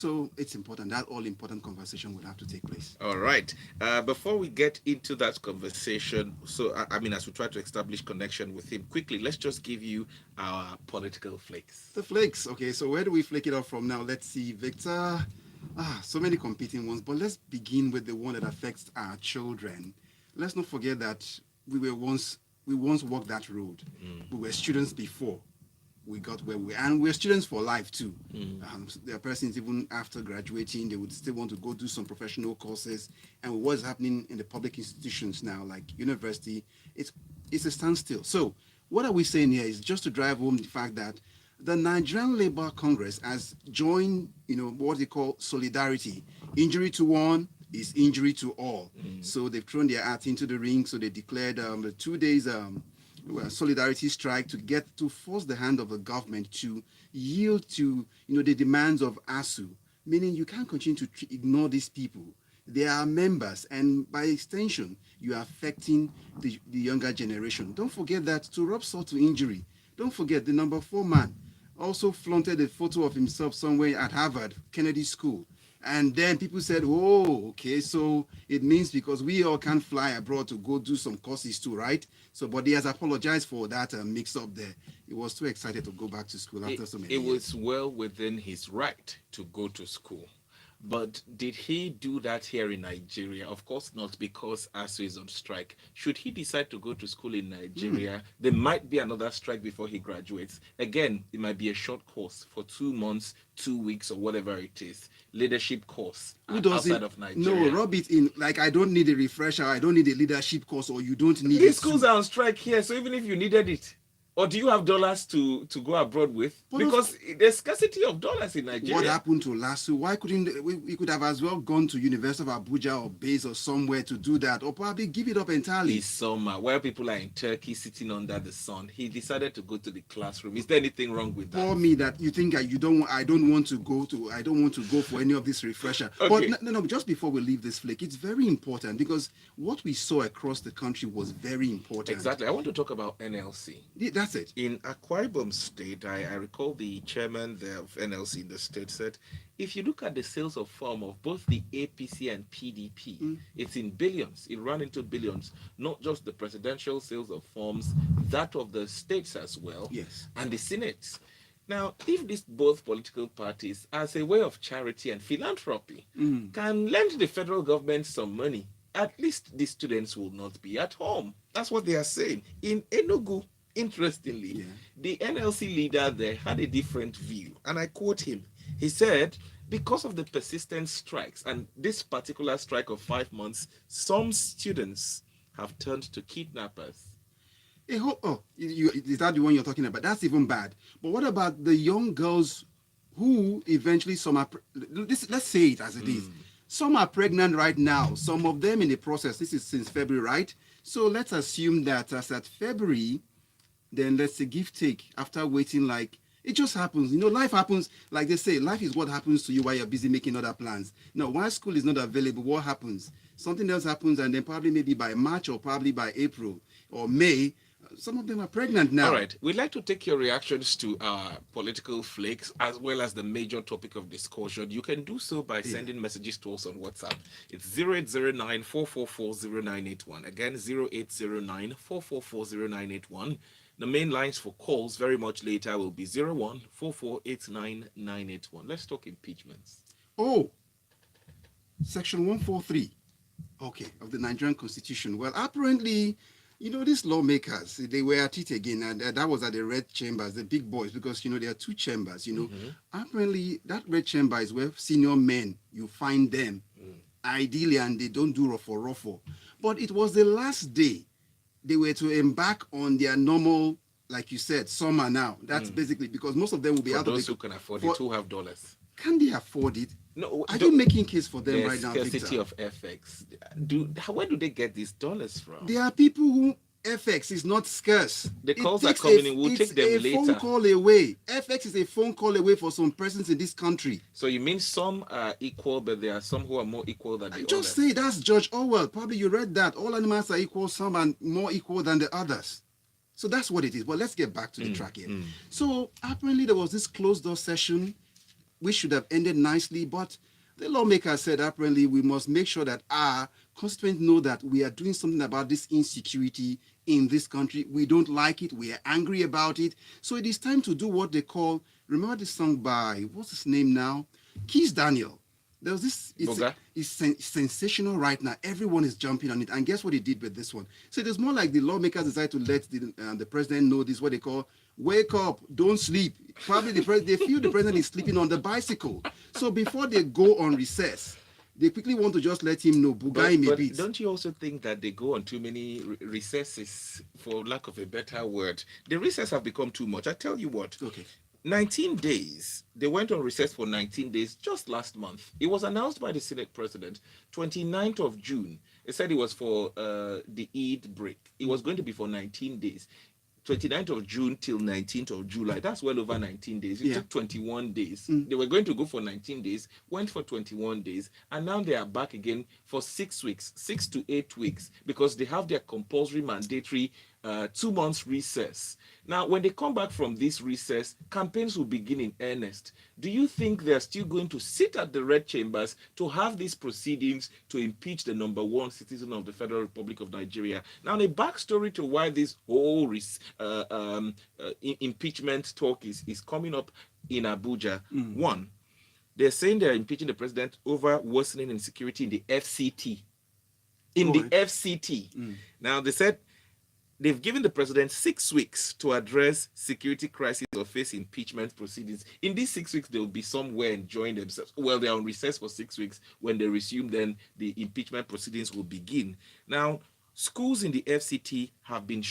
So it's important. That all important conversation will have to take place. All right. Before we get into that conversation, so I mean, as we try to establish connection with him quickly, let's just give you our political flakes. The flakes. Okay, so where do we flake it off from now? Let's see, Victor. So many competing ones, but let's begin with the one that affects our children. Let's not forget that we once walked that road. We were students before we got where we, and we're students for life too. There are persons even after graduating, they would still want to go do some professional courses. And what's happening in the public institutions now, like university, it's it's a standstill. So what are we saying here is just to drive home the fact that the Nigerian Labour Congress has joined, what they call solidarity. Injury to one is injury to all. So they've thrown their hat into the ring. So they declared a 2 days solidarity strike to force the hand of the government to yield to the demands of ASU, meaning you can't continue to ignore these people. They are members, and by extension, you are affecting the younger generation. Don't forget that to rub salt to injury. Don't forget the number 4 man also flaunted a photo of himself somewhere at Harvard Kennedy School. And then people said, oh, okay, so it means because we all can't fly abroad to go do some courses too, right? So, but he has apologized for that mix up there. He was too excited to go back to school after so many It years. was well within his right to go to school. But did he do that here in Nigeria? Of course not, because ASU is on strike. Should he decide to go to school in Nigeria, there might be another strike before he graduates. Again, it might be a short course for 2 months, 2 weeks, or whatever it is. Leadership course Who does outside it? of No, Nigeria. rub it in. Like, I don't need a refresher. I don't need a leadership course, or you don't need These it schools too. are on strike here, so even if you needed it, or do you have dollars to go abroad with? But of Because there's scarcity of dollars in what Nigeria. happened to Lasso? Why couldn't we could have as well gone to University of Abuja or Base or somewhere to do that, or probably give it up entirely? This summer, while people are in Turkey sitting under the sun, he decided to go to the classroom. Is there anything wrong with that? For me, that you think that you don't, I don't want to go to, I don't want to go for any of this refresher. But Okay. no, just before we leave this flake, it's very important because what we saw across the country was very important. Exactly. I want to talk about NLC. That's it. In Akwa Ibom State, I recall the chairman there of NLC in the state said, if you look at the sales of form of both the APC and PDP, it's in billions. It ran into billions, not just the presidential sales of forms, that of the states as well, Yes. and the Senate. Now, if these both political parties, as a way of charity and philanthropy, can lend the federal government some money, at least the students will not be at home. That's what they are saying. In Enugu, interestingly, Yeah. the NLC leader there had a different view. And I quote him. He said, because of the persistent strikes and this particular strike of 5 months, some students have turned to kidnappers. Is that the one you're talking about? That's even bad. But what about the young girls who eventually let's say it as it is. Some are pregnant right now. Some of them in the process. This is since February, right? So let's assume that as at February, then let's say give take after waiting like it just happens. Life happens. Like they say, life is what happens to you while you're busy making other plans. Now, while school is not available, what happens? Something else happens, and then probably maybe by March or probably by April or May, some of them are pregnant now. All right. We'd like to take your reactions to our political flakes as well as the major topic of discussion. You can do so by sending messages to us on WhatsApp. It's 0809 Again, 0809 The main lines for calls very much later will be 01 Let's talk impeachments. Oh, Section 143, okay, of the Nigerian Constitution. Well, apparently, these lawmakers, they were at it again, and that was at the red chambers, the big boys, because, there are two chambers, Apparently, that red chamber is where senior men, you find them, ideally, and they don't do ruffle. But it was the last day they were to embark on their normal, like you said, summer now. That's basically because most of them will be For out of those the... who can afford it, who have dollars. Can they afford it? No, Are you making case for them right now, scarcity Victor? of FX. Where do they get these dollars from? There are people who FX is not scarce. The It calls are takes coming in. We'll take them It's a later. phone call away. FX is a phone call away for some persons in this country. So you mean some are equal, but there are some who are more equal than the Just others? say that's George Orwell. Probably you read that. All animals are equal. Some are more equal than the others. So that's what it is. But let's get back to the track here. So apparently there was this closed door session we should have ended nicely, but the lawmaker said apparently we must make sure that our constituents know that we are doing something about this insecurity in this country. We don't like it. We are angry about it. So it is time to do what they call, remember this song by, what's his name now? Keith Daniel. There was this, it's sensational right now. Everyone is jumping on it. And guess what he did with this one? So it is more like the lawmakers decided to let the president know this, what they call, wake up, don't sleep. Probably they feel the president is sleeping on the bicycle. So before they go on recess, they quickly want to just let him know, bugai him a bit. Don't you also think that they go on too many recesses, for lack of a better word? The recess have become too much. I tell you what. Okay. 19 days. They went on recess for 19 days just last month. It was announced by the Senate president, 29th of June. It said it was for the Eid break. It was going to be for 19 days. 29th of June till 19th of July. That's well over 19 days. It took 21 days. They were going to go for 19 days, went for 21 days, and now they are back again for 6 weeks, 6 to 8 weeks, because they have their compulsory mandatory 2 months recess. Now, when they come back from this recess, campaigns will begin in earnest. Do you think they're still going to sit at the red chambers to have these proceedings to impeach the number one citizen of the Federal Republic of Nigeria? Now, the backstory to why this whole impeachment talk is coming up in Abuja. One, they're saying they're impeaching the president over worsening insecurity in the FCT. FCT. Now, they said they've given the president 6 weeks to address security crisis or face impeachment proceedings. In these 6 weeks, they'll be somewhere enjoying themselves. Well, they're on recess for 6 weeks. When they resume, then the impeachment proceedings will begin. Now, schools in the FCT have been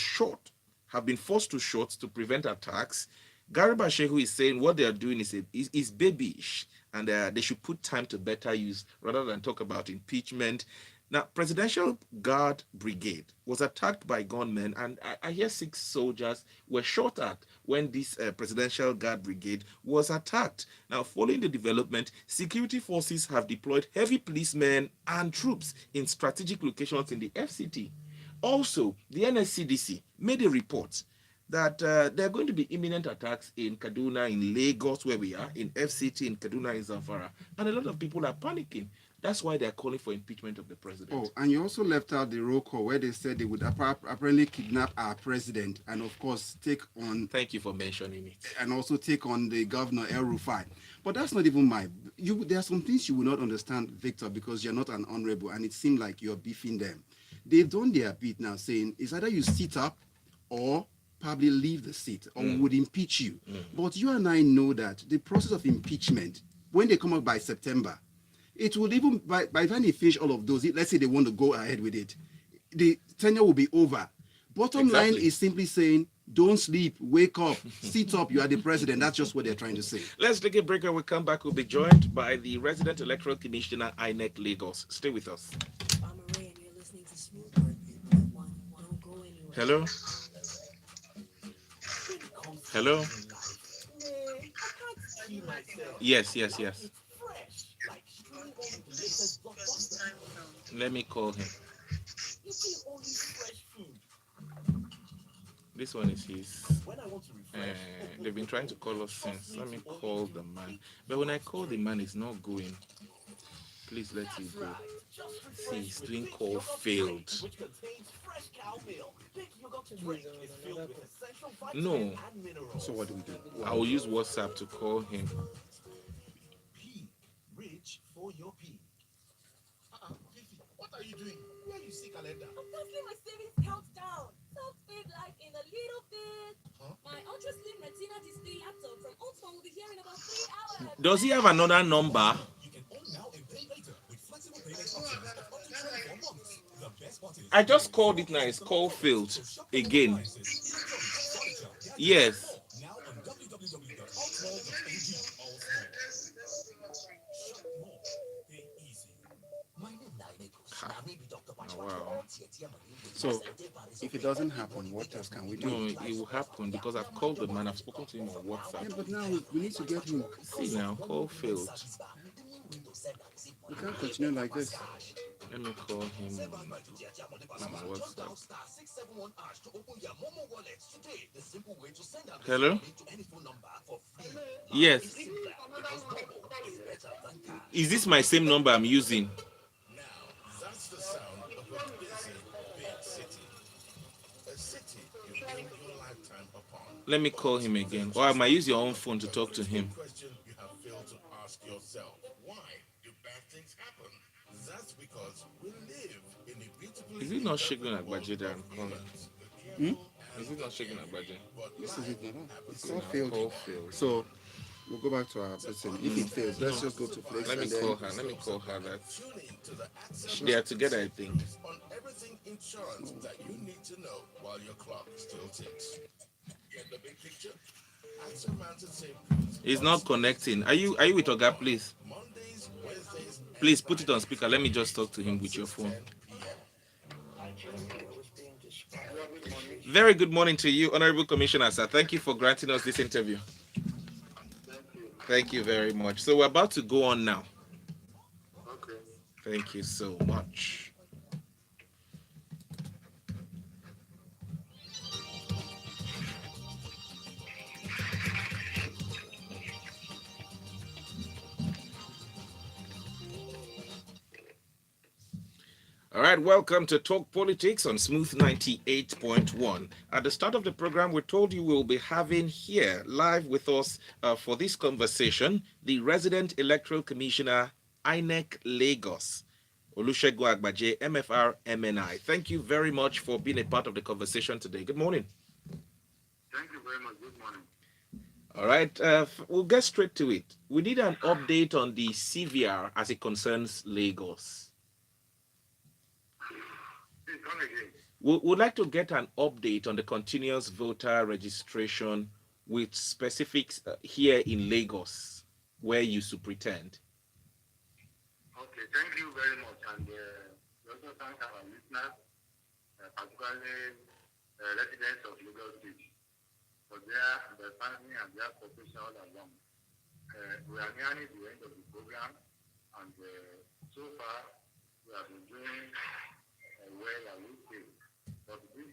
forced to shut to prevent attacks. Garba Shehu is saying what they are doing is babyish, and they should put time to better use rather than talk about impeachment. Now, Presidential Guard Brigade was attacked by gunmen, and I hear 6 soldiers were shot at when this Presidential Guard Brigade was attacked. Now, following the development, security forces have deployed heavy policemen and troops in strategic locations in the FCT. Also, the NSCDC made a report that there are going to be imminent attacks in Kaduna, in Lagos, where we are, in FCT, in Kaduna, in Zamfara, and a lot of people are panicking. That's why they're calling for impeachment of the president. Oh, and you also left out the roll call where they said they would apparently kidnap our president and, of course, take on... Thank you for mentioning it. And also take on the governor, El Rufai. But that's not even there are some things you will not understand, Victor, because you're not an honorable, and it seemed like you're beefing them. They've done their bit now, saying it's either you sit up or probably leave the seat, or we would impeach you. But you and I know that the process of impeachment, when they come up by September, it will even, by the time they finish all of those, let's say they want to go ahead with it, the tenure will be over. Bottom line is simply saying, don't sleep, wake up, sit up, you are the president. That's just what they're trying to say. Let's take a break. When we come back, we'll be joined by the resident electoral commissioner, INEC Lagos. Stay with us. I'm Ray, and you're listening to Smooth Work. Don't go anywhere. Hello? Hello? Yes. Let me call him. This one is his. They've been trying to call us since. Let me call the man. But when I call the man, it's not going. Please let it go. See, he's doing call failed. No. So what do we do? I will use WhatsApp to call him. Reach for your pig. What are you doing? Where you see calendar? I'm canceling my savings countdown. Self paid like in a little bit. Huh? My ultra slim retina display laptop from Ultron will be here in about 3 hours. Does he have another number? You can own now and pay later with flexible payment options of up to 24 months. The best part is I just called it now. It's call failed again. Yes. now on www.allsmall.ng. Shop more. Pay easy. My name is Wow. So, if it doesn't happen, what else can we do? No, it will happen because I've called the man. I've spoken to him on WhatsApp. Yeah, but now we need to get him. See now, call failed. We can't continue like this. Let me call him Save on as much as money pass my smart. Just dial WhatsApp. star 671 hash to open your Momo wallet today. The simple way to send and receive Hello? money to any phone number for free. Yes. It's simpler because Momo is better than cash. Is this my same number I'm using? Now, that's the sound of a busy, big city. A city you build your lifetime upon. Let me call him again. Or I might use your own phone to talk to him. Question you have failed to ask yourself. Why do bad things happen? That's because we live in a beautifully Is it not imperfect Shegun world Agbaje that of I'm calling? humans, the careful and Is it not the Shegun caring. Agbaje? But This is life it now. happens It's in all our failed. Call failed. So we'll go back to our person. If it fails, let's just go to Flex Let me and then call her. Let me call her. That Tune in to the Access they are together, I think. on everything insurance that you need to know while your clock still ticks. Get the big picture? Answer Mountain Safe It's not connecting. Are you with Oga, please? Mondays, Wednesdays, Please put it on speaker. Let me just talk to him with your phone. 10 p.m. Very good morning to you, Honorable Commissioner, sir. Thank you for granting us this interview. Thank you very much. So we're about to go on now. Okay. Thank you so much. All right, welcome to Talk Politics on Smooth 98.1. At the start of the program, we told you we'll be having here live with us for this conversation the resident electoral commissioner, INEC Lagos, Olusegun Agbaje, MFR MNI. Thank you very much for being a part of the conversation today. Good morning. Thank you very much. Good morning. All right, we'll get straight to it. We need an update on the CVR as it concerns Lagos. Please come again. We would like to get an update on the continuous voter registration with specifics here in Lagos, where you superintend. Okay, thank you very much. And we also thank our listeners, particularly residents of Lagos State, for their understanding and their cooperation all along. We are nearing the end of the program, and so far we have been doing well, I would say. But this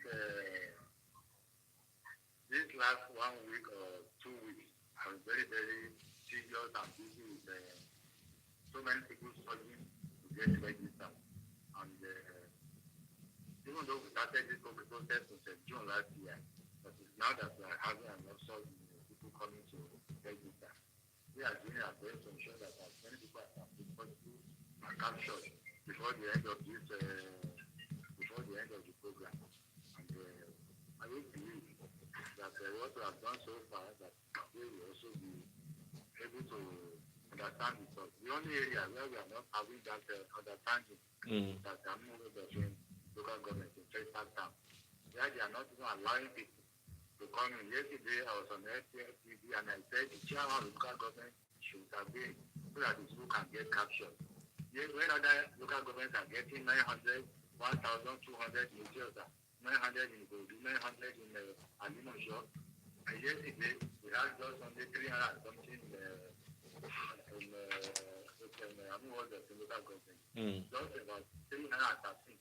last 1 week or 2 weeks, I was very, very serious and busy with so many people struggling to get registered. And even though we started this process in June last year, but it's now that we are having an upsurge in people coming to register. We are doing our best to ensure that as many people as possible are captured before the end of this program. And I will believe that what we have done so far, that we will also be able to understand it. But the only area where we are not having that understanding that I'm moving between local government in Texas town, where they are not even allowing people to come in. Yesterday I was on FTV and I said the chairman of local government should intervene so that the school can get captured. When other local governments are getting 900, 1,200 in Ethiopia, 900 in Godu, 900 in Alinosho. And yesterday, we had just only 300 something in local government. Just about 313.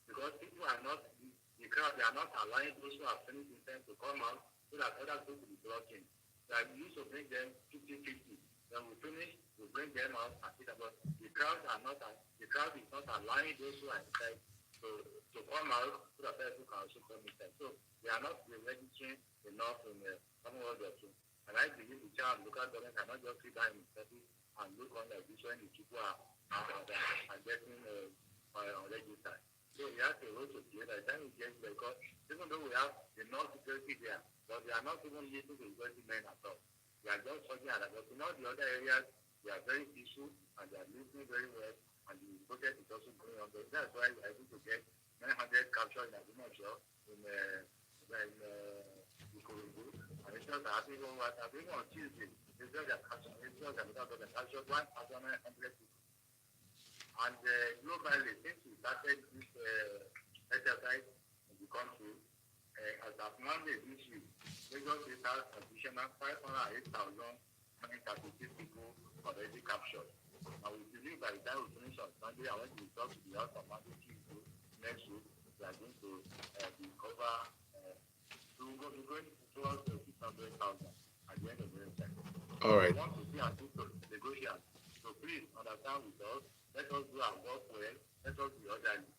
Because people are not, the crowd, they are not allowing those who have finished intent to come out so that others will be blocking. So we used to bring them 50-50. When we finish, we bring them out and see that. But the crowd is not allowing those who are inside to come out so that people can also come inside. So they are not registering enough in Commonwealth or two. And I believe the child local government cannot just sit down in service and look on like this when the people are getting registered. So we have to go to the other time we get there, because even though we have enough security there, but they are not even listening to security men at all. They are just talking at that. But in all the other areas, they are very peaceful and they are listening very well. And the project is also going on. But that's why we are able to get 900 captured in Agumasho, in Ikorodu. And it's not happening on Tuesday. It's just that captured 1,900 people. And globally, since we started this exercise in the country, as of Monday this week, Lagos State has additional 508,936 people already captured. And we believe by the time we finish on Sunday. I went to talk to the house on Monday, Tuesday. Next week, we are going to recover. We're going towards 600,000 at the end of the year. All right. We want to see and do to negotiate. So please understand with us. Let us do our work well. Let us be orderly.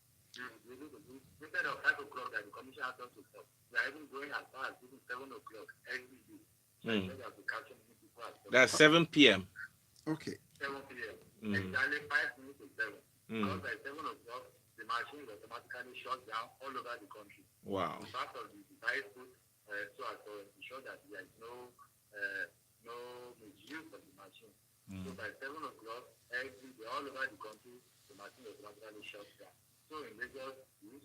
Instead of 5 o'clock that the commission has us to stop, we are even going as far as even 7 o'clock every day. So that we capture many people at 7 That's 7 p.m. Okay. 7 p.m. Exactly 5 minutes to 7. Because by 7 o'clock, the machine will automatically shut down all over the country. Wow. The part of the device put so as to ensure that there is no misuse of the machine. So by 7 o'clock, all over the country, the machine will automatically shut down. So in Lagos, we need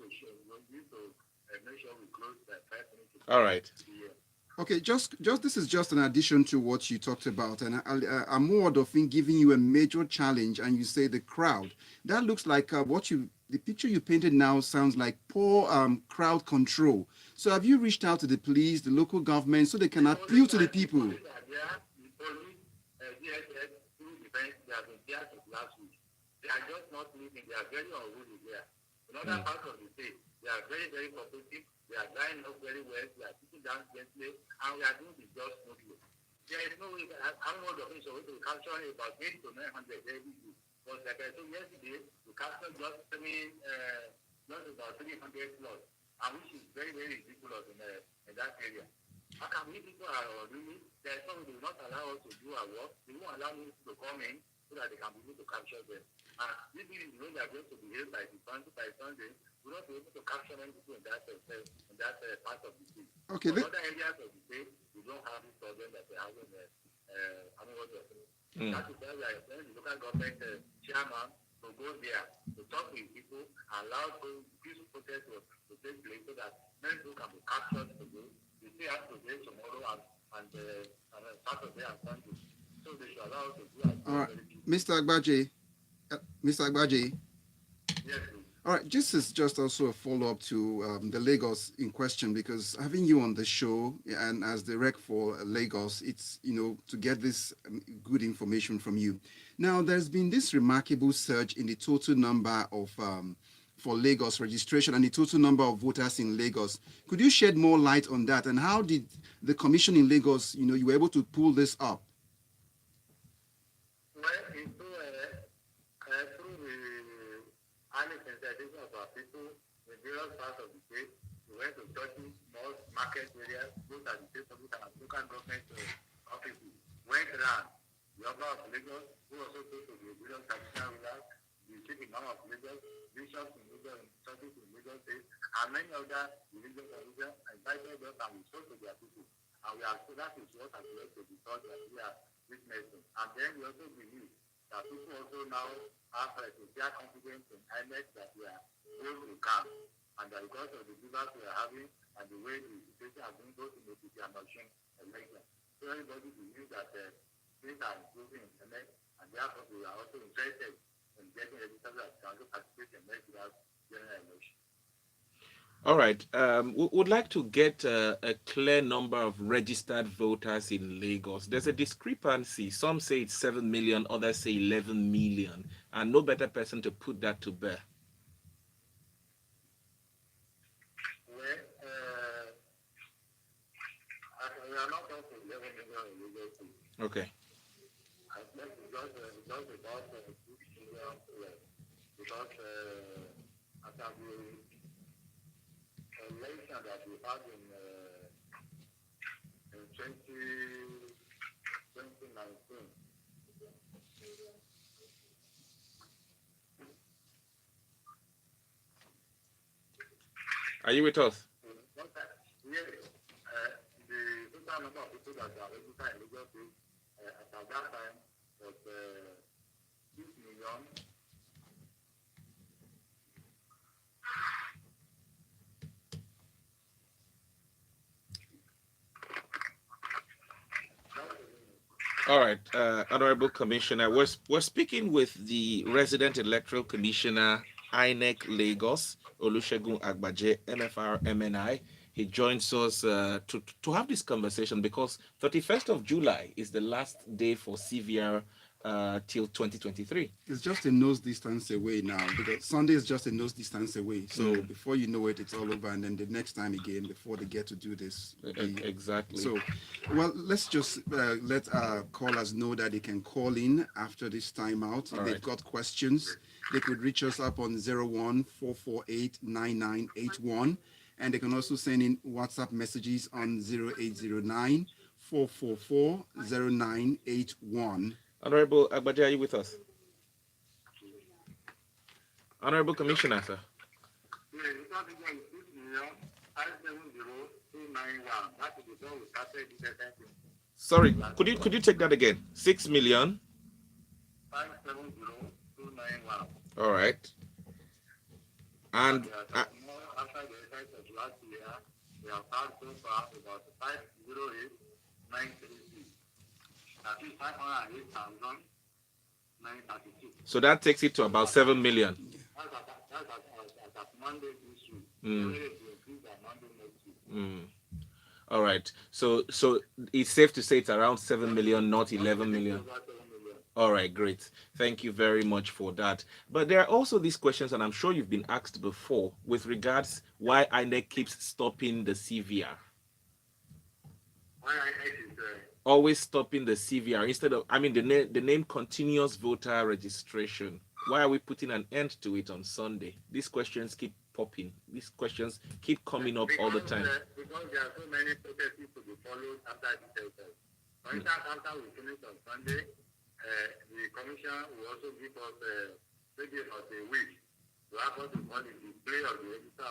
to make sure we close by 5 minutes to 7 All right. p.m. Okay, just this is just an addition to what you talked about, and I'm more often giving you a major challenge, and you say the crowd. That looks like the picture you painted now sounds like poor crowd control. So have you reached out to the police, the local government, so they can appeal to the people? The police, DSS, through defense, they have been there since last week. They are just not living. They are very unruly there. In other parts of the state, they are very, very cooperative. They are drying up very well. They are sitting down gently, and we are doing the job smoothly. There is no way. I don't know the official way to capture about 8 to 900 every day. But like I said yesterday, we captured just about 300 plus, and which is very, very ridiculous in that area. How come we people are really? There's some who do not allow us to do our work. They won't allow us to come in so that they can be able to capture them. And this is the way they are going to behave by Sunday. We're not able to capture many people in that part of the state. Okay. In other areas of the state, we don't have this problem that we're having. That is why we are telling the local government chairman to go there to talk with people, allow peaceful protest to take place so that many people can be captured today. We still have today, tomorrow, and Saturday and Sunday. So they should allow us to do it. All right, Mr. Agbaje. Mr. Agbaje. Yes, please. All right, this is just also a follow-up to the Lagos in question, because having you on the show and as the rec for Lagos, it's, to get this good information from you. Now, there's been this remarkable surge in the total number of, for Lagos registration and the total number of voters in Lagos. Could you shed more light on that? And how did the commission in Lagos, you were able to pull this up? Well, through the early sensitization of our people in various parts of the state, we went to churches, malls, market areas, both at the state level and local government offices. Went around the Oba of Lagos, who also goes to the various traditional rulers, the chief imam of Lagos, bishops in Lagos, churches in Lagos State, and many other religious organizations invited us and we spoke to their people. And we are so that is what has led to the thought that we are witnessing. And then we also believe that people also now have their confidence in INEC that we are going to come, and that because of the results we are having and the way the situation has been going to make it a machine election. So everybody believes that things are improving in INEC, and therefore we are also interested in getting registered as council participate in next year's general election. All right. We would like to get a clear number of registered voters in Lagos. There's a discrepancy. Some say it's 7 million, others say 11 million, and no better person to put that to bear. Well, we are not going to 11 million in Lagos State. Okay. I think it's just about 6 million because after the election that we had in 2019. Are you with us? Yes, the total number of people that are registered in Lagos State at that time was 6 million. All right, Honorable Commissioner, we're speaking with the Resident Electoral Commissioner, INEC Lagos, Olusegun Agbaje, MFR MNI. He joins us to have this conversation because 31st of July is the last day for CVR till 2023. It's just a nose distance away now, because Sunday is just a nose distance away. So Mm. before you know it, it's all over, and then the next time again, before they get to do this, will be- Exactly. So, well, let's just let our callers know that they can call in after this timeout. If All they've right. got questions, they could reach us up on 014489981, and they can also send in WhatsApp messages on 0809-444-0981. Honorable Agbaje, are you with us? Honorable Commissioner, sir. Yeah, the topic is 6,570,291. That is the one we started this attention. Sorry, could you take that again? 6 million. 570,291. All right. And After the effect of last year, we have had so far about 508,936. That is 508,936. so that takes it to about 7 million. That's at Monday this week. Mm. We will increase on Monday next week. Mm. All right. So it's safe to say it's around 7 million, not 11 million. Over 7 million. All right, great. Thank you very much for that. But there are also these questions, and I'm sure you've been asked before, with regards why INEC keeps stopping the CVR. Why I is Always stopping the CVR instead of, I mean, the name continuous voter registration. Why are we putting an end to it on Sunday? These questions keep popping. These questions keep coming up all the time. Because there are so many processes to be followed after this exercise. For instance, after we finish on Sunday, the commission will also give us maybe about a week to have what we call the display of the register.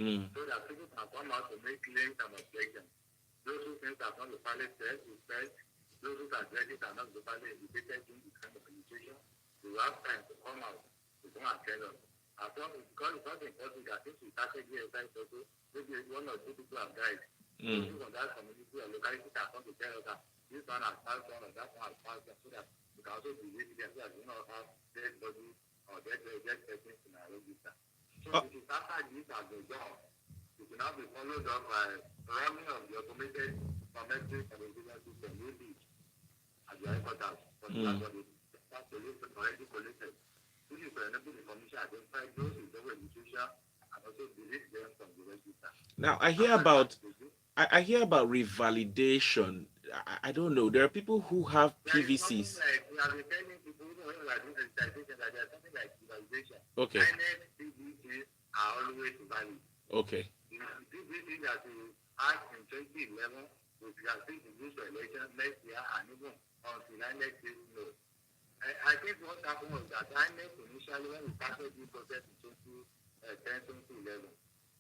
Mm. So that people can come out to make claims and objections. Those who think are not the valid test will test. Those who are registered are not the valid indicated in this kind of registration. We will have time to come out to come and tell us. As long as because it's not important that since we started the exercise also, maybe one or two people have died. Mm. People from that community or locality can come to tell us that this one has passed on or that one has passed on, so that we can also believe them so that we do not have dead bodies or dead persons in our register. So it is after this has been done, it will now be followed up by running of the automated biometric identification system, maybe at the headquarters, but that's what that's already collected. This is to enable the commission to identify those with double registration and also delete them from the register. Now I hear about revalidation. I don't know. There are people who have PVCs. We are returning people who are doing sensitization that there's something like evaluation. Okay. PVCs are always valid. Okay. The PVC that we had in 2011, we can still use for election next year and even until INEC says no. I think what happened was that INEC initially, when we started this process in 2011,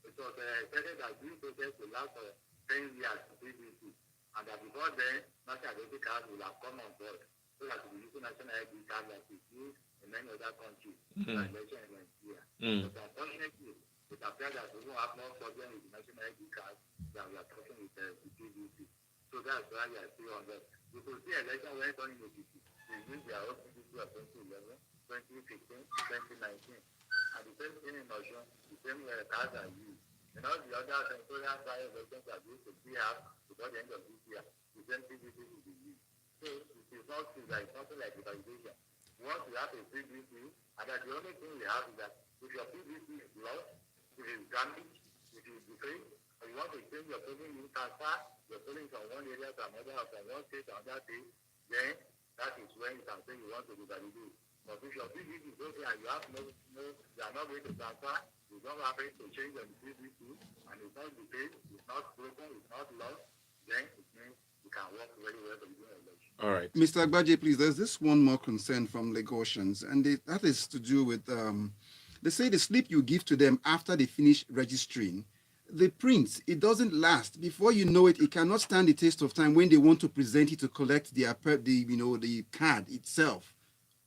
it was stated that this process will last for 10 years to PVC, and that before then, national identity cards will have come on board, so that we use national ID card like we use in many other countries, like election in Nigeria. But unfortunately, it appears that we will have more problem with the national ID card than we are talking with the PVC. So that's why we are still on that. You could see election went on in the city. They used their own PVC of 2011, 2015, 2019. And the same thing in Osun, the same cards are used. And all the other senatorial trial elections are used to be out before the end of this year. The same PVC will be used. So it is not true that it's something like evaluation. Once we have a PVC, and that the only thing we have is that if your PVC is lost, if it is damaged, if it is defaced, or you want to change your polling unit transfer, your polling from one area to another, or from one state to another state, then that is when you can say you want to revalidate. But if your PVC is okay and you have you are not going to transfer, you don't have to change your PVC, and it's not defaced, it's not broken, it's not lost, then it means you can work very well to do an election. All right. Mr. Agbaje, please, there's this one more concern from Lagosians, and that is to do with, they say the slip you give to them after they finish registering, the print, it doesn't last. Before you know it, it cannot stand the test of time when they want to present it to collect the card itself.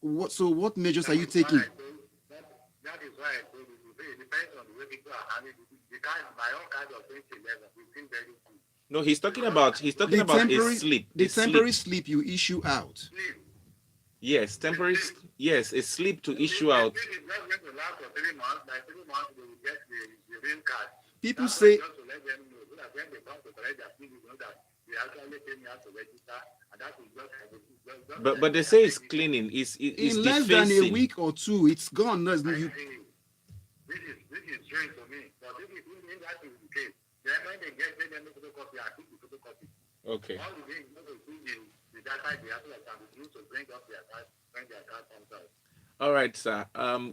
What measures are you taking? That is why I told you, it depends on the way people are handling it. My own card of 2011, we feel very good. No, he's talking about a slip. The A temporary slip. slip you issue out. Sleep. Yes, temporary. Yes, a slip to issue out. This is not going to last for 3 months. By 3 months, they will get the real card. People That's say, just to let them know, so that when they come to collect their PVC, know that they actually came here to register and that is just But they say it's cleaning. It's In less than a defacing. week or two, it's gone. No, This is strange to me. But if that is the case, then when they get them to photocopy, I think the photocopy. Okay. All the things to see the data they have to use to bring up their card when their card comes out. All right, sir.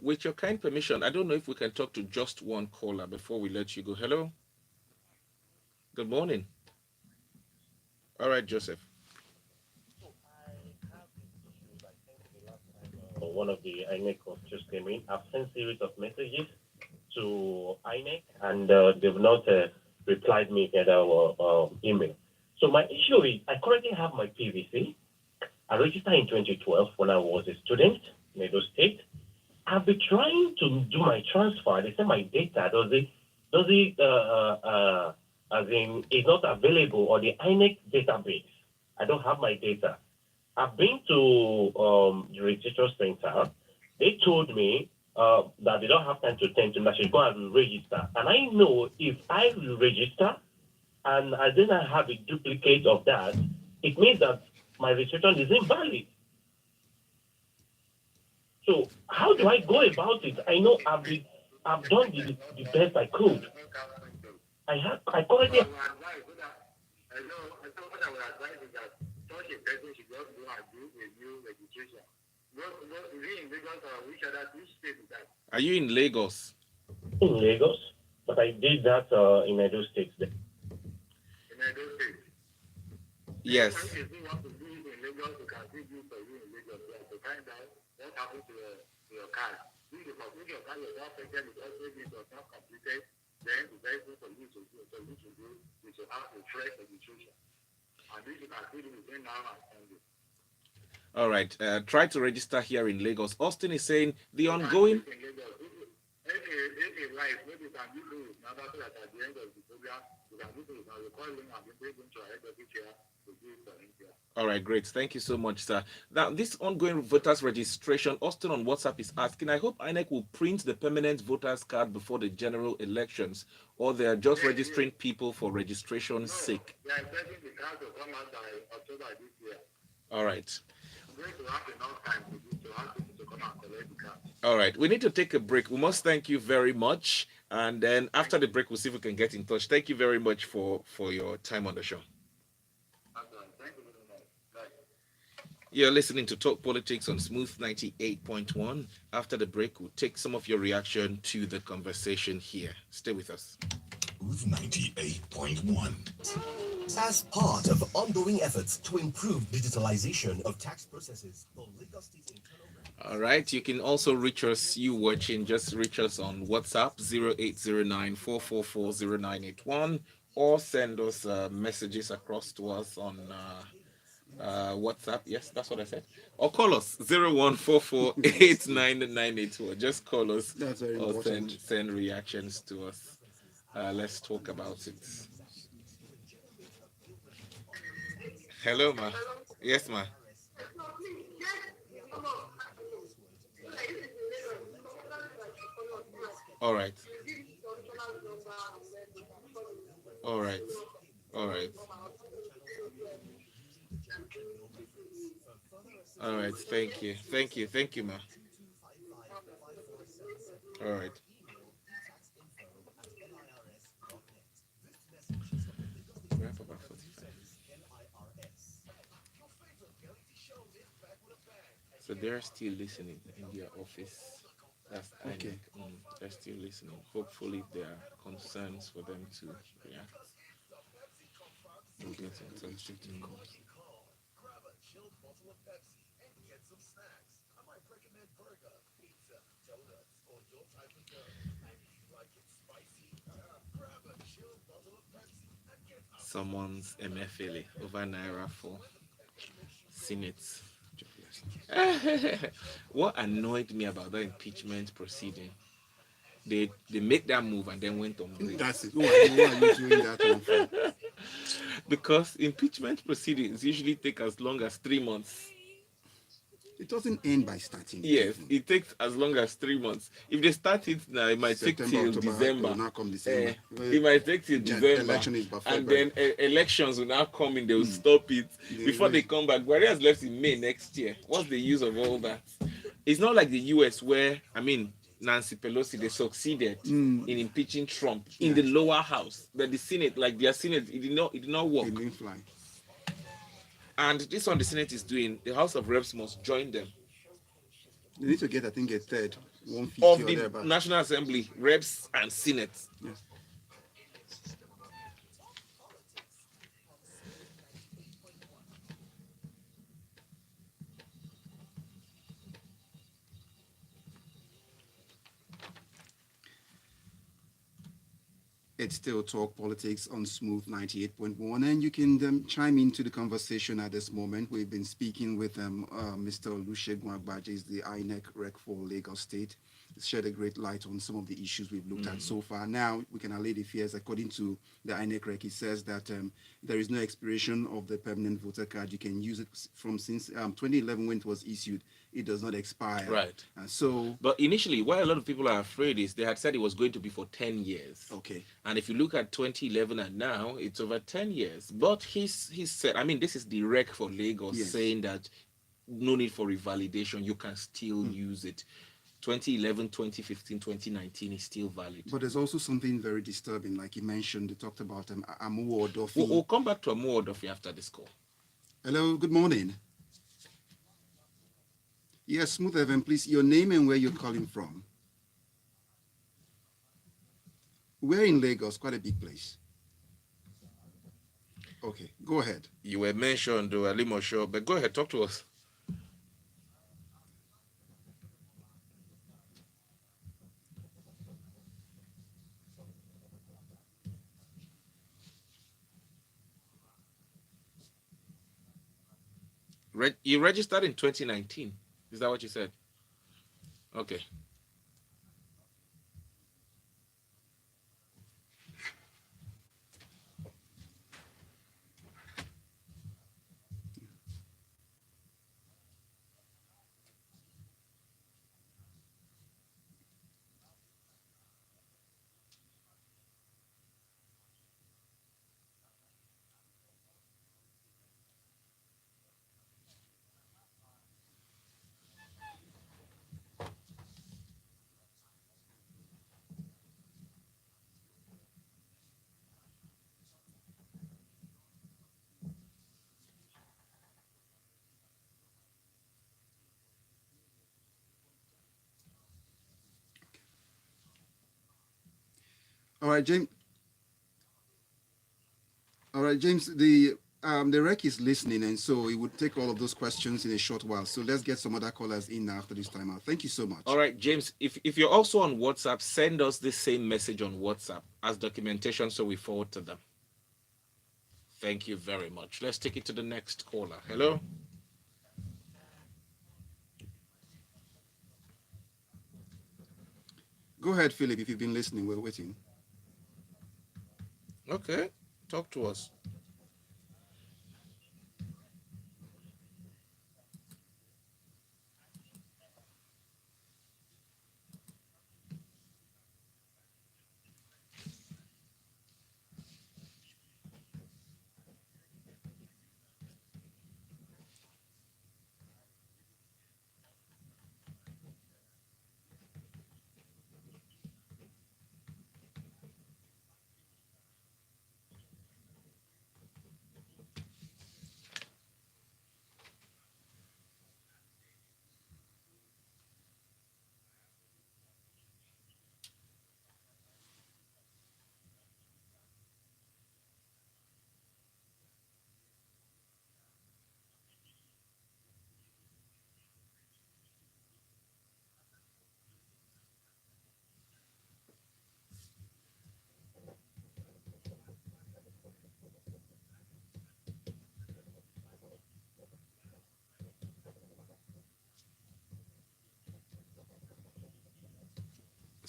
With your kind permission, I don't know if we can talk to just one caller before we let you go. Hello. Good morning. All right, Joseph. One of the INEC officials came in. I've sent series of messages to INEC, and they've not replied me at our email. So my issue is, I currently have my PVC. I registered in 2012 when I was a student in Edo State. I've been trying to do my transfer. They say my data as in it's not available on the INEC database. I don't have my data. I've been to the registrar center. They told me that they don't have time to attend to me. I should go and register. And I know if I will register and then I have a duplicate of that, it means that my registration is invalid. So how do I go about it? I know I've done the best I could. I currently. I thought what I would advise is that such a person should just go and do a new registration. Is he in Lagos or which state is that? Are you in Lagos? In Lagos, but I did that in Edo State. In Edo State? Yes. If you want to do it in Lagos, you can still do it for you in Lagos. You have to find out what happened to your card. If your card was not affected, it was not completed, then the best thing for you to do is to have a fresh registration. And this you can still do between now and Sunday. All right. Try to register here in Lagos. Austin is saying the ongoing. If you like, maybe you can do it now so that at the end of the program, you can do it now. You call him and bring him to our head office here to do it for him here. All right, great. Thank you so much, sir. Now, this ongoing voters registration, Austin on WhatsApp is asking, I hope INEC will print the permanent voters card before the general elections, or they are just registering people for registration's sake. They are expecting the card to come out by October this year. All right. I'm going to have enough time to have people to come and collect the card. All right. We need to take a break. We must thank you very much. And then after the break, we'll see if we can get in touch. Thank you very much for your time on the show. Thank you very much. Bye. You're listening to Talk Politics on Smooth 98.1. After the break, we'll take some of your reaction to the conversation here. Stay with us. Smooth 98.1. As part of ongoing efforts to improve digitalization of tax processes, the Lagos State Internal Revenue. All right. You can also reach us, you watching, just reach us on WhatsApp 0809-444-0981 or send us messages across to us on WhatsApp. Yes, that's what I said. Or call us 0144-89984. Just call us. That's very or important. send reactions to us. Let's talk about it. Hello, ma. Yes, ma. All right. All right. All right. All right. Thank you. Thank you. Thank you, ma. All right. Wrap about 45. So they're still listening in their office. That's Okay. They're still listening. Hopefully there are concerns for them to react. We'll get in touch with them. Grab a chilled bottle of Pepsi and get some snacks. I might recommend burger, pizza, donuts, or your type of girl. And if you like it spicy, grab a chilled bottle of Pepsi and get Someone's MFLA over Naira for Senate. What annoyed me about the impeachment proceeding, they make that move and then went on break. That's it. Who are you doing that one for? Because impeachment proceedings usually take as long as 3 months. It doesn't end by starting. Yes, it takes as long as 3 months. If they start it now, it might take September, till October, December. will now come December. It might take till December. Election is by and February. then elections will now come in. They will stop it before they come back. Buhari has left in May next year. What's the use of all that? It's not like the US where, I mean, Nancy Pelosi, they succeeded in impeaching Trump in the lower house. But the Senate, like their Senate, it did not work. It didn't fly. And this one the Senate is doing, the House of Reps must join them. They need to get, I think, a third, 150 Of or the thereabouts. National Assembly, Reps and Senate. Yes. It's still Talk Politics on Smooth 98.1, and you can chime into the conversation at this moment. We've been speaking with Mr. Olusegun Agbaje, the INEC rec for Lagos State. He's shed a great light on some of the issues we've looked at so far. Now, we can allay the fears. According to the INEC rec, it says that there is no expiration of the permanent voter card. You can use it from since 2011 when it was issued. It does not expire. Right. So, but initially, why a lot of people are afraid is they had said it was going to be for 10 years. Okay. And if you look at 2011 and now, it's over 10 years. But he said, I mean, this is the rec for Lagos saying that no need for revalidation. You can still use it. 2011, 2015, 2019 is still valid. But there's also something very disturbing, like you mentioned. They talked about Amu Odofi. We'll come back to Amu Odofi after this call. Hello, good morning. Yes, Smooth Evan, please, your name and where you're calling from. We're in Lagos, quite a big place. Okay, go ahead. You were mentioned, Alimosho, but go ahead, talk to us. You registered in 2019. Is that what you said? Okay. All right, James. All right, James. The rec is listening, and so it would take all of those questions in a short while. So let's get some other callers in after this time out. Thank you so much. All right, James. If you're also on WhatsApp, send us the same message on WhatsApp as documentation, so we forward to them. Thank you very much. Let's take it to the next caller. Hello. Go ahead, Philip. If you've been listening, we're waiting. Okay, talk to us.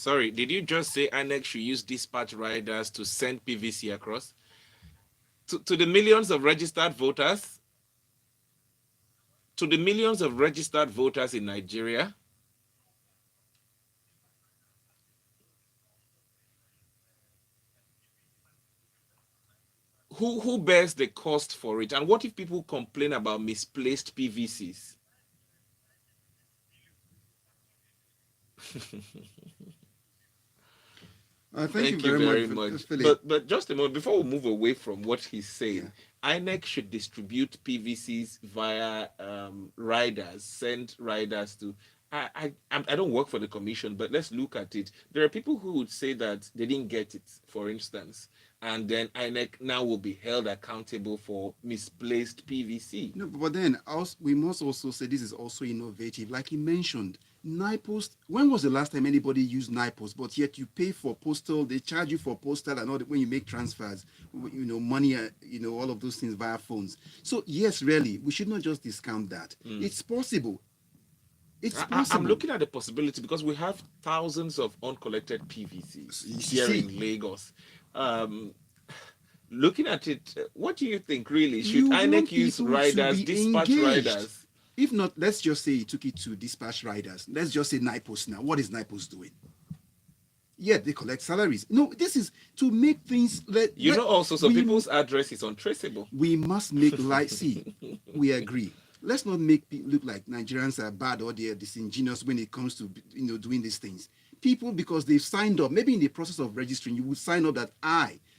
Sorry, did you just say INEC should use dispatch riders to send PVC across? To the millions of registered voters? to the millions of registered voters in Nigeria, who bears the cost for it? And what if people complain about misplaced PVCs? Thank you very much, Philip. But just a moment before we move away from what he's saying, INEC should distribute PVCs via riders, send riders to. I don't work for the commission, but let's look at it. There are people who would say that they didn't get it, for instance, and then INEC now will be held accountable for misplaced PVC. No, but then we must also say this is also innovative. Like he mentioned, NIPOST, when was the last time anybody used NIPOST? But yet you pay for postal, they charge you for postal and all that when you make transfers, money, all of those things via phones. So yes, really, we should not just discount that. It's possible. It's possible. I'm looking at the possibility because we have thousands of uncollected PVCs here in Lagos. Looking at it, what do you think really? Should INEC use riders, dispatch riders? If not, let's just say he took it to dispatch riders. Let's just say NIPOST now. What is NIPOST doing? Yeah, they collect salaries. No, this is to make things... people's address is untraceable. We must make life... See, we agree. Let's not make people look like Nigerians are bad or they're disingenuous when it comes to, doing these things. People, because they've signed up, maybe in the process of registering, you would sign up that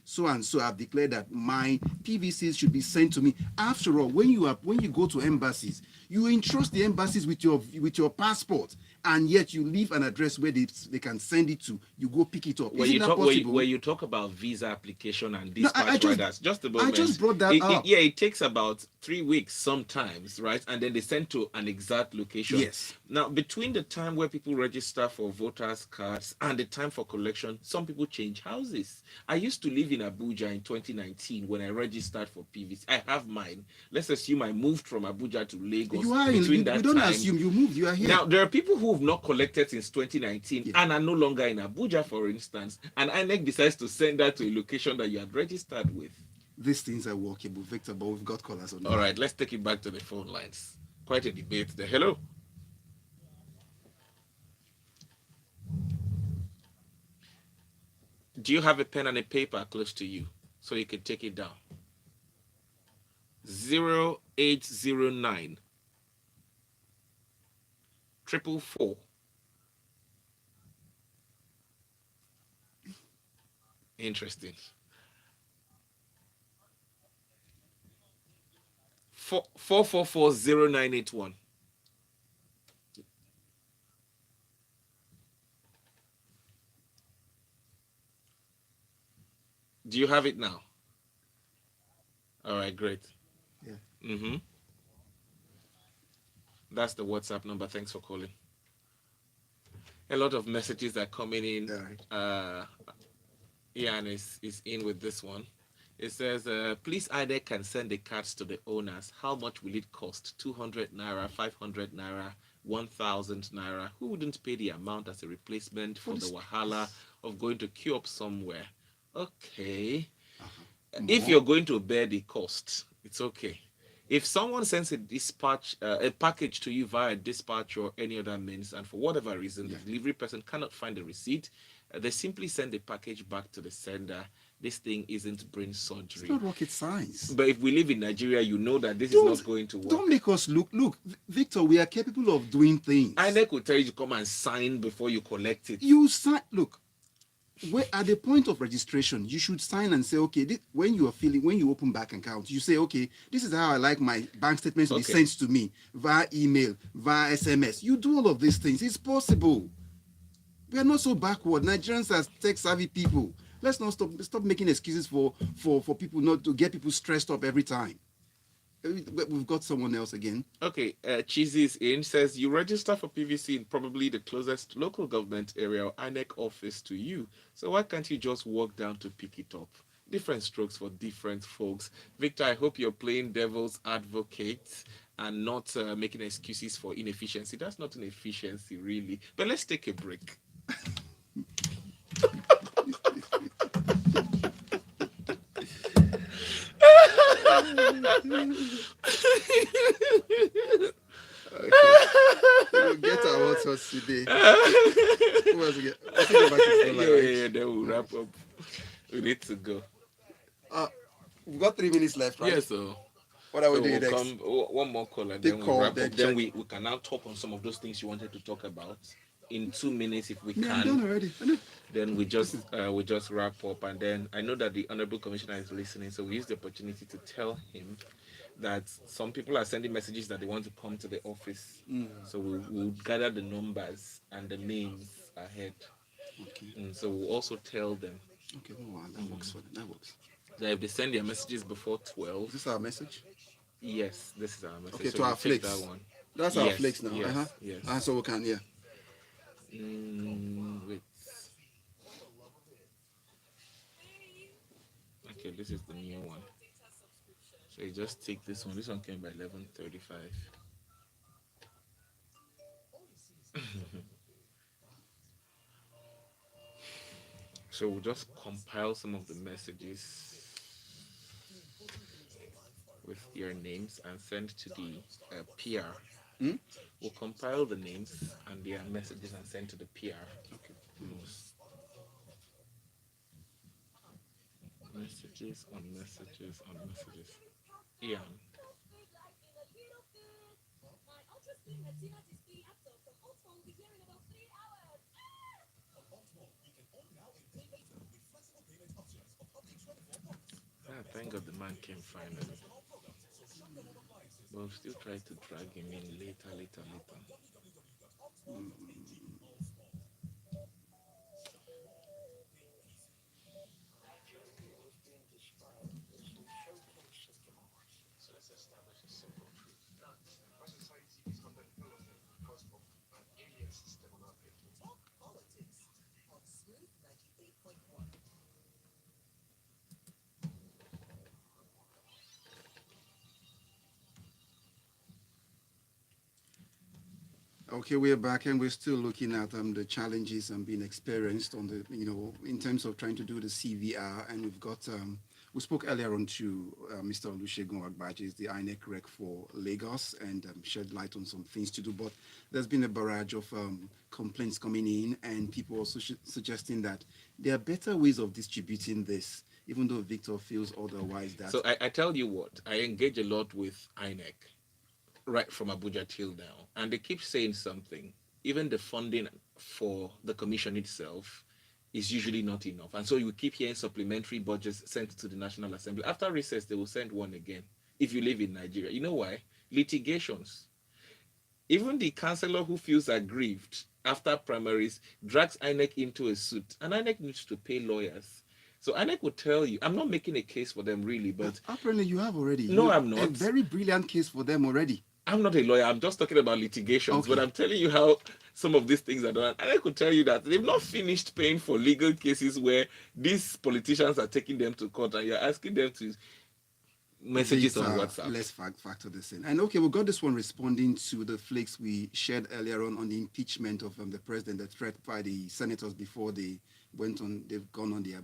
so and so have declared that my PVCs should be sent to me. After all, when you go to embassies, you entrust the embassies with your passport, and yet you leave an address where they can send it to. You go pick it up. Isn't that possible? Where you talk about visa application and dispatch riders, just a moment. I just brought that up. It takes about 3 weeks sometimes, right? And then they send to an exact location. Yes. Now, between the time where people register for voters' cards and the time for collection, some people change houses. I used to live in Abuja in 2019 when I registered for PVC. I have mine. Let's assume I moved from Abuja to Lagos. You are we don't assume you moved. You are here. Now, there are people who have not collected since 2019 and are no longer in Abuja, for instance, and INEC decides to send that to a location that you had registered with. These things are workable, Victor, but we've got callers on. All right, let's take it back to the phone lines. Quite a debate there. Hello. Do you have a pen and a paper close to you so you can take it down? 0809 444. Interesting. 4440981. Do you have it now? All right, great. Yeah. That's the WhatsApp number. Thanks for calling. A lot of messages are coming in. Ian is in with this one. It says, please INEC can send the cards to the owners. How much will it cost? 200 naira, 500 naira, 1,000 naira. Who wouldn't pay the amount as a replacement for the wahala of going to queue up somewhere? Okay. If you're going to bear the cost, it's okay. If someone sends a package to you via dispatch or any other means, and for whatever reason, the delivery person cannot find the receipt, they simply send the package back to the sender. This thing isn't brain surgery. It's not rocket science. But if we live in Nigeria, you know that this is not going to work. Don't make us look, Victor, we are capable of doing things. INEC will tell you to come and sign before you collect it. You sign, look, at the point of registration, you should sign and say, okay, when you open bank account, you say, okay, this is how I like my bank statements to be sent to me via email, via SMS. You do all of these things. It's possible. We are not so backward. Nigerians are tech-savvy people. Let's not stop making excuses for people not to get people stressed up every time. We've got someone else again. Okay, Cheesy is in, says you register for PVC in probably the closest local government area or INEC office to you. So why can't you just walk down to pick it up? Different strokes for different folks. Victor, I hope you're playing devil's advocate and not making excuses for inefficiency. That's not an efficiency, really. But let's take a break. We'll get our hot sauce today. Who else we get? I think we're back to Yeah, Bola, right? yeah, then we'll wrap up. We need to go. We've got 3 minutes left, right? Yeah, so What are we so doing we'll next? come one more call and Big then we'll call, wrap then up. Then check. we can now talk on some of those things you wanted to talk about in 2 minutes if we Yeah, I'm done can. already. I know. Then we just wrap up, and then I know that the honorable commissioner is listening, so we use the opportunity to tell him that some people are sending messages that they want to come to the office. So we'll gather the numbers and the names ahead. Okay. So we'll also tell them Okay, no, that works for them. That works. that if they send their messages before Is 12, this our message? yes, this is our message. Okay, so to we'll our take flex. that one. That's our Yes, flex now. yes, yes. So we can, yeah. Wait. Okay, this is the new one. So you just take this one. This one came by 11:35. So we'll just compile some of the messages with your names and send to the PR. We'll compile the names and their messages and send to the PR. Okay. Messages on messages on messages. Ian. My ultra slim retina display laptop from Ultron will be here in about 3 hours. Thank God the man came finally. But we'll still try to drag him in later. Politics on Smooth 98.1. Okay, we're back and we're still looking at the challenges being experienced on the, in terms of trying to do the CVR. And we've got, we spoke earlier on to Mr. Olusegun Agbaje, the INEC rec for Lagos, and shed light on some things to do. But there's been a barrage of complaints coming in, and people also suggesting that there are better ways of distributing this, even though Victor feels otherwise. That So I tell you what, I engage a lot with INEC, right from Abuja till now, and they keep saying something. Even the funding for the commission itself is usually not enough, and so you keep hearing supplementary budgets sent to the National Assembly. After recess, they will send one again. If you live in Nigeria, you know why? Litigations. Even the councillor who feels aggrieved after primaries drags INEC into a suit, and INEC needs to pay lawyers. So INEC will tell you, I'm not making a case for them really, but apparently you have already. No, You- I'm not. A very brilliant case for them already. I'm not a lawyer. I'm just talking about litigations. Okay. But I'm telling you how some of these things are done. And I could tell you that they've not finished paying for legal cases where these politicians are taking them to court and you're asking them to messages on WhatsApp. Let's factor this in. And okay, we got this one responding to the flakes we shared earlier on the impeachment of the president, the threat by the senators before they've gone on their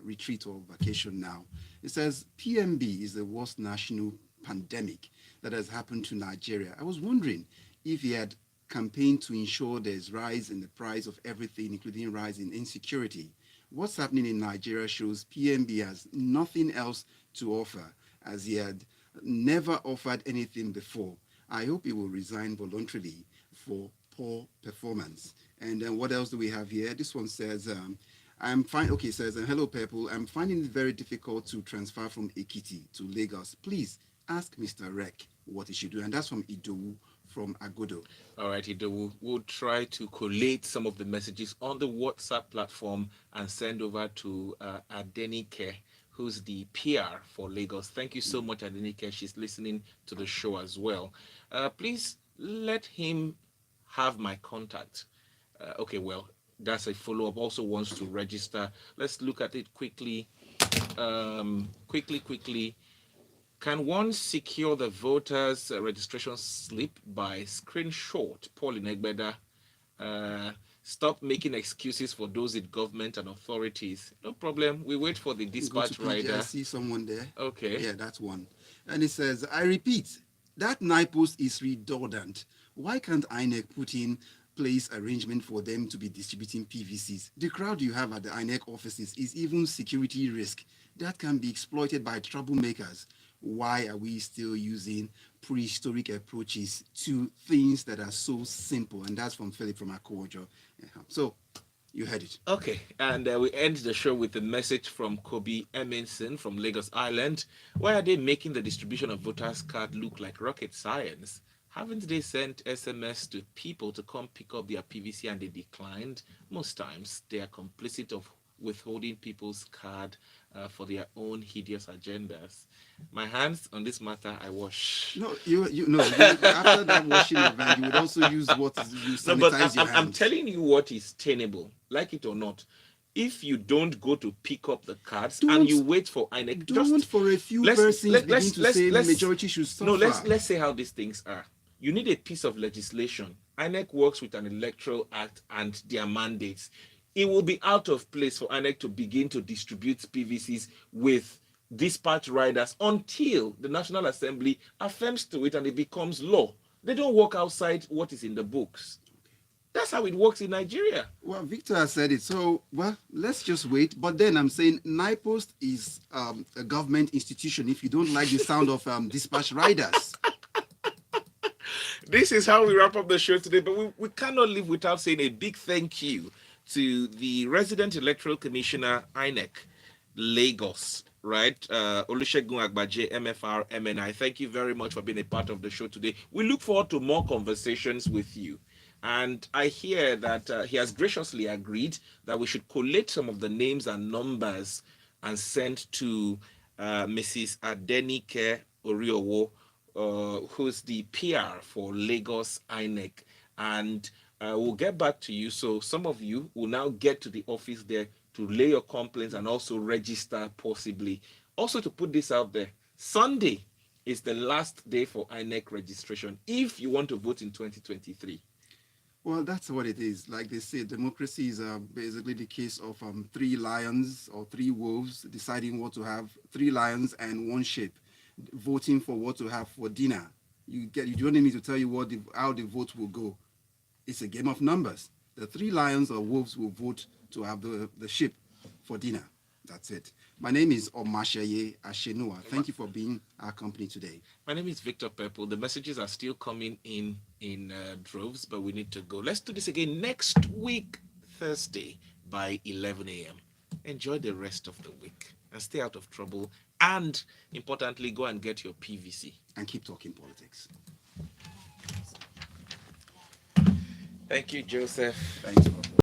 retreat or vacation now. It says PMB is the worst national pandemic that has happened to Nigeria. I was wondering if he had campaigned to ensure there's rise in the price of everything, including rise in insecurity. What's happening in Nigeria shows PMB has nothing else to offer, as he had never offered anything before. I hope he will resign voluntarily for poor performance. And then what else do we have here? This one says, I'm fine. Okay, it says, hello, people. I'm finding it very difficult to transfer from Ekiti to Lagos. Please ask Mr. Rek what he should do. And that's from Idowu from Agodo. All right, Ido, we'll try to collate some of the messages on the WhatsApp platform and send over to Adenike, who's the PR for Lagos. Thank you so much, Adenike. She's listening to the show as well. Please let him have my contact. Okay, well, that's a follow-up. Also wants to register. Let's look at it quickly. Quickly. Can one secure the voters' registration slip by screenshot? Paul Inegbeda. Stop making excuses for those in government and authorities. No problem. We wait for the dispatch Go to PG, I rider. see someone there. Okay. Yeah, that's one. And it says, I repeat, that NIPOS is redundant. Why can't INEC put in place arrangement for them to be distributing PVCs? The crowd you have at the INEC offices is even security risk that can be exploited by troublemakers. Why are we still using prehistoric approaches to things that are so simple? And that's from Philip from Akojo. So you heard it. Okay, and we end the show with a message from Kobe Eminson from Lagos Island. Why are they making the distribution of voters' card look like rocket science? Haven't they sent SMS to people to come pick up their PVC and they declined? Most times they are complicit of withholding people's card for their own hideous agendas. My hands on this matter, I wash. No, after that washing event, you would also use what you sanitize No, but your hands. I'm telling you what is tenable, like it or not. If you don't go to pick up the cards and you wait for INEC, don't for a few persons begin to say the majority should suffer. No, let's say how these things are. You need a piece of legislation. INEC works with an electoral act and their mandates. It will be out of place for INEC to begin to distribute PVCs with dispatch riders until the National Assembly affirms to it and it becomes law. They don't work outside what is in the books. That's how it works in Nigeria. Well, Victor has said it. So, well, let's just wait. But then I'm saying NIPOST is a government institution if you don't like the sound of dispatch riders. This is how we wrap up the show today, but we cannot leave without saying a big thank you to the Resident Electoral Commissioner, INEC, Lagos, right? Olusegun Agbaje, MFR, MNI. Thank you very much for being a part of the show today. We look forward to more conversations with you. And I hear that he has graciously agreed that we should collate some of the names and numbers and send to Mrs. Adenike Oriowo, who's the PR for Lagos INEC. And we'll get back to you. So some of you will now get to the office there to lay your complaints and also register possibly. Also to put this out there, Sunday is the last day for INEC registration if you want to vote in 2023. Well, that's what it is. Like they say, democracy is basically the case of 3 lions or 3 wolves deciding what to have, 3 lions and 1 sheep voting for what to have for dinner. You don't need me to tell you how the vote will go. It's a game of numbers. The 3 lions or wolves will vote to have the sheep for dinner. That's it. My name is Omashaye Ashenua. Thank you for being our company today. My name is Victor Pepple. The messages are still coming in droves, but we need to go. Let's do this again next week, Thursday, by 11 a.m. Enjoy the rest of the week and stay out of trouble. And importantly, go and get your PVC. And keep talking politics. Thank you, Joseph. Thanks, Bob.